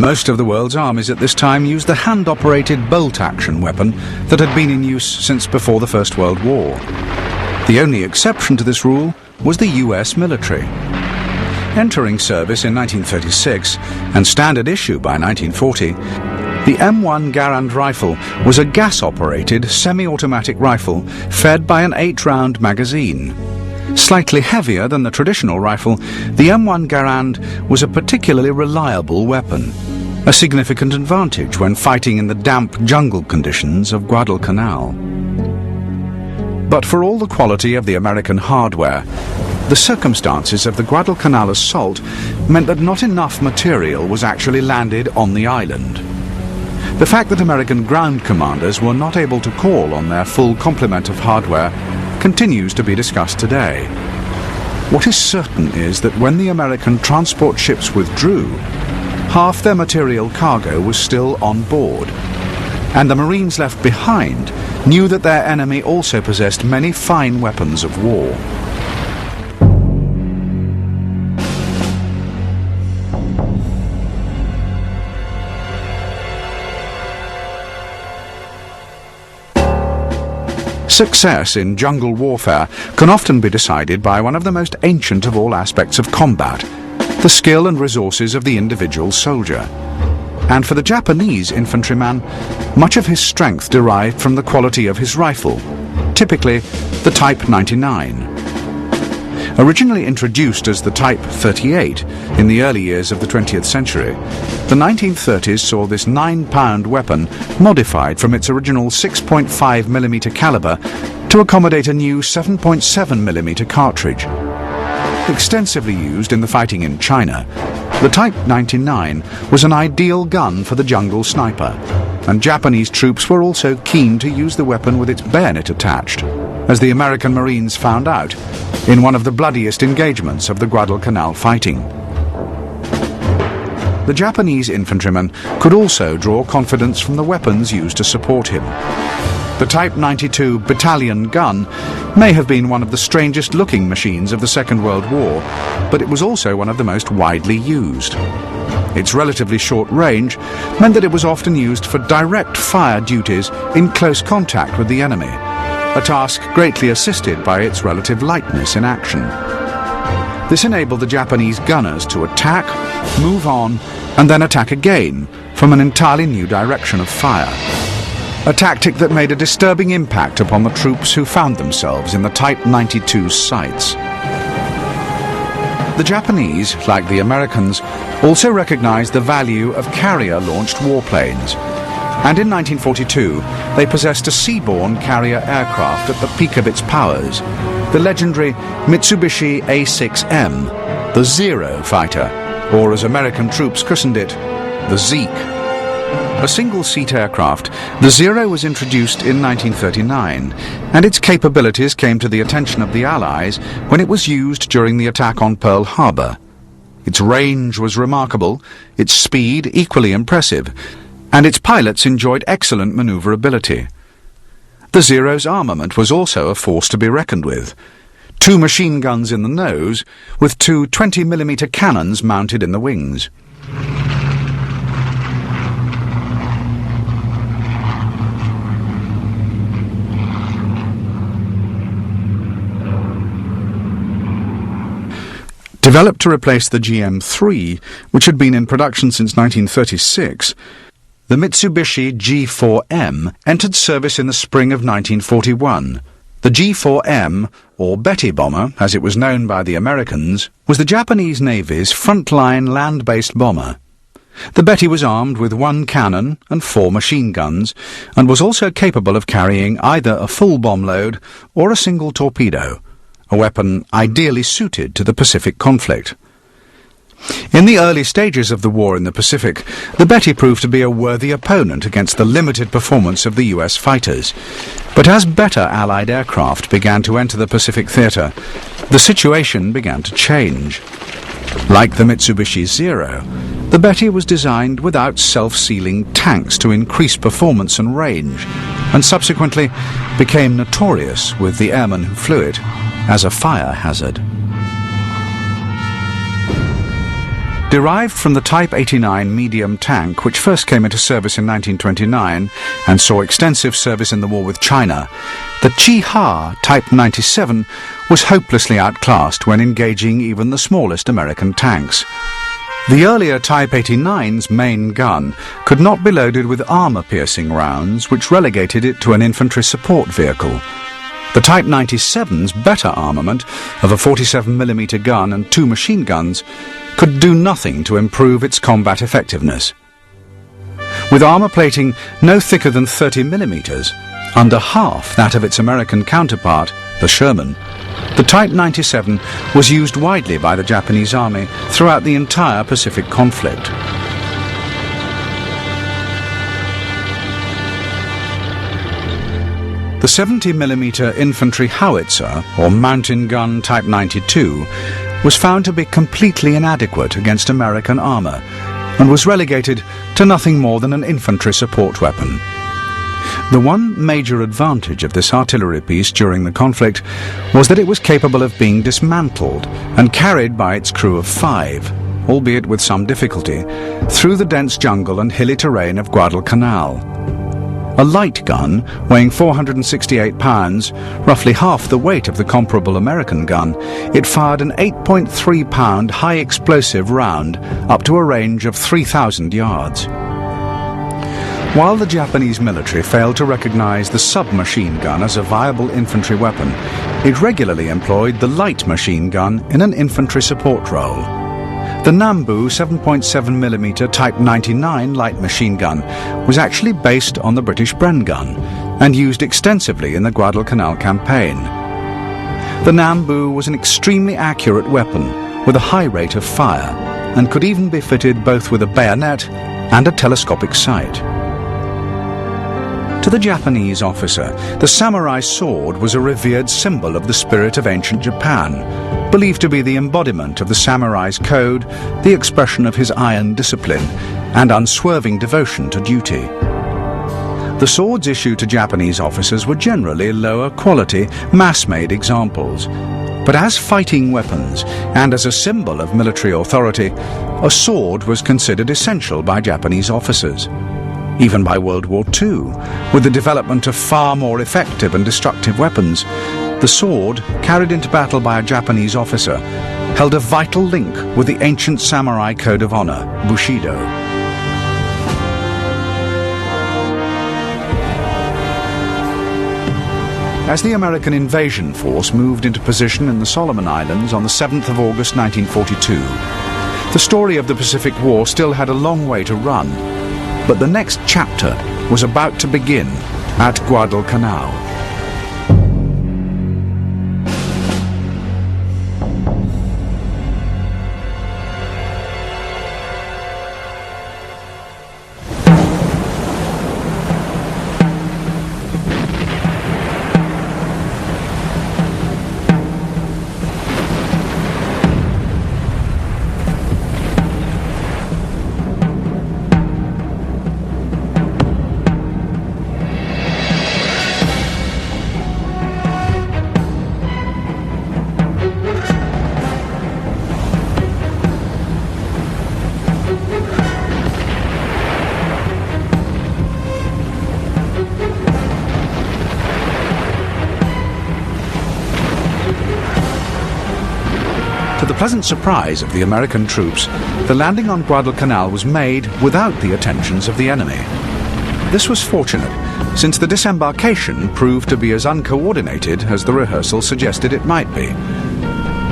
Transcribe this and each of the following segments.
Most of the world's armies at this time used the hand-operated bolt-action weapon that had been in use since before the First World War. The only exception to this rule was the US military. Entering service in 1936 and standard issue by 1940, the M1 Garand rifle was a gas-operated semi-automatic rifle fed by an 8-round magazine. Slightly heavier than the traditional rifle, the M1 Garand was a particularly reliable weapon, a significant advantage when fighting in the damp jungle conditions of Guadalcanal. But for all the quality of the American hardware, the circumstances of the Guadalcanal assault meant that not enough material was actually landed on the island. The fact that American ground commanders were not able to call on their full complement of hardware continues to be discussed today. What is certain is that when the American transport ships withdrew, half their material cargo was still on board, and the Marines left behind knew that their enemy also possessed many fine weapons of war. Success in jungle warfare can often be decided by one of the most ancient of all aspects of combat, the skill and resources of the individual soldier. And for the Japanese infantryman, much of his strength derived from the quality of his rifle, typically the Type 99. Originally introduced as the Type 38 in the early years of the 20th century, the 1930s saw this 9-pound weapon modified from its original 6.5mm caliber to accommodate a new 7.7mm cartridge. Extensively used in the fighting in China, the Type 99 was an ideal gun for the jungle sniper, and Japanese troops were also keen to use the weapon with its bayonet attached, as the American Marines found out in one of the bloodiest engagements of the Guadalcanal fighting. The Japanese infantryman could also draw confidence from the weapons used to support him. The Type 92 battalion gun may have been one of the strangest looking machines of the Second World War, but it was also one of the most widely used. Its relatively short range meant that it was often used for direct fire duties in close contact with the enemy, a task greatly assisted by its relative lightness in action. This enabled the Japanese gunners to attack, move on, and then attack again from an entirely new direction of fire, a tactic that made a disturbing impact upon the troops who found themselves in the Type 92's sights. The Japanese, like the Americans, also recognized the value of carrier-launched warplanes, and in 1942 they possessed a seaborne carrier aircraft at the peak of its powers, the legendary Mitsubishi A6M, the Zero fighter, or as American troops christened it, the Zeke. A single-seat aircraft, the Zero was introduced in 1939, and its capabilities came to the attention of the Allies when it was used during the attack on Pearl Harbor. Its range was remarkable, its speed equally impressive, and its pilots enjoyed excellent maneuverability. The Zero's armament was also a force to be reckoned with. 2 machine guns in the nose, with 2 20mm cannons mounted in the wings. Developed to replace the GM3, which had been in production since 1936, the Mitsubishi G4M entered service in the spring of 1941. The G4M, or Betty bomber, as it was known by the Americans, was the Japanese Navy's frontline land-based bomber. The Betty was armed with 1 cannon and 4 machine guns, and was also capable of carrying either a full bomb load or a single torpedo, a weapon ideally suited to the Pacific conflict. In the early stages of the war in the Pacific, the Betty proved to be a worthy opponent against the limited performance of the US fighters. But as better Allied aircraft began to enter the Pacific theatre, the situation began to change. Like the Mitsubishi Zero, the Betty was designed without self-sealing tanks to increase performance and range, and subsequently became notorious with the airmen who flew it as a fire hazard. Derived from the Type 89 medium tank, which first came into service in 1929 and saw extensive service in the war with China, the Chi-Ha Type 97 was hopelessly outclassed when engaging even the smallest American tanks. The earlier Type 89's main gun could not be loaded with armour-piercing rounds, which relegated it to an infantry support vehicle. The Type 97's better armament of a 47mm gun and 2 machine guns could do nothing to improve its combat effectiveness. With armour plating no thicker than 30mm, under half that of its American counterpart, the Sherman, the Type 97 was used widely by the Japanese Army throughout the entire Pacific conflict. The 70mm infantry howitzer, or mountain gun Type 92, was found to be completely inadequate against American armour and was relegated to nothing more than an infantry support weapon. The one major advantage of this artillery piece during the conflict was that it was capable of being dismantled and carried by its crew of 5, albeit with some difficulty, through the dense jungle and hilly terrain of Guadalcanal. A light gun, weighing 468 pounds, roughly half the weight of the comparable American gun, it fired an 8.3-pound high-explosive round up to a range of 3,000 yards. While the Japanese military failed to recognize the submachine gun as a viable infantry weapon, it regularly employed the light machine gun in an infantry support role. The Nambu 7.7mm Type 99 light machine gun was actually based on the British Bren gun and used extensively in the Guadalcanal campaign. The Nambu was an extremely accurate weapon with a high rate of fire and could even be fitted both with a bayonet and a telescopic sight. To the Japanese officer, the samurai sword was a revered symbol of the spirit of ancient Japan, believed to be the embodiment of the samurai's code, the expression of his iron discipline, and unswerving devotion to duty. The swords issued to Japanese officers were generally lower quality, mass-made examples. But as fighting weapons, and as a symbol of military authority, a sword was considered essential by Japanese officers. Even by World War II, with the development of far more effective and destructive weapons, the sword, carried into battle by a Japanese officer, held a vital link with the ancient samurai code of honor, Bushido. As the American invasion force moved into position in the Solomon Islands on the 7th of August 1942, the story of the Pacific War still had a long way to run. But the next chapter was about to begin at Guadalcanal. To the pleasant surprise of the American troops, the landing on Guadalcanal was made without the attentions of the enemy. This was fortunate, since the disembarkation proved to be as uncoordinated as the rehearsal suggested it might be.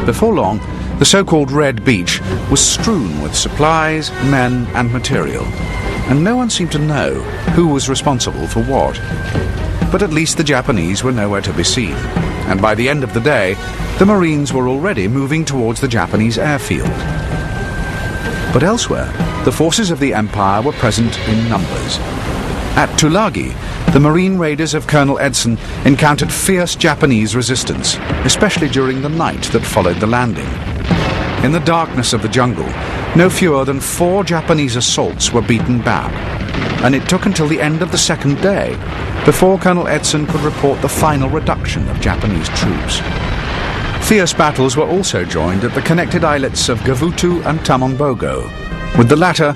Before long, the so-called Red Beach was strewn with supplies, men, and material, and no one seemed to know who was responsible for what. But at least the Japanese were nowhere to be seen, and by the end of the day, the Marines were already moving towards the Japanese airfield. But elsewhere, the forces of the Empire were present in numbers. At Tulagi, the Marine raiders of Colonel Edson encountered fierce Japanese resistance, especially during the night that followed the landing. In the darkness of the jungle, no fewer than 4 Japanese assaults were beaten back, and it took until the end of the second day before Colonel Edson could report the final reduction of Japanese troops. Fierce battles were also joined at the connected islets of Gavutu and Tamonbogo, with the latter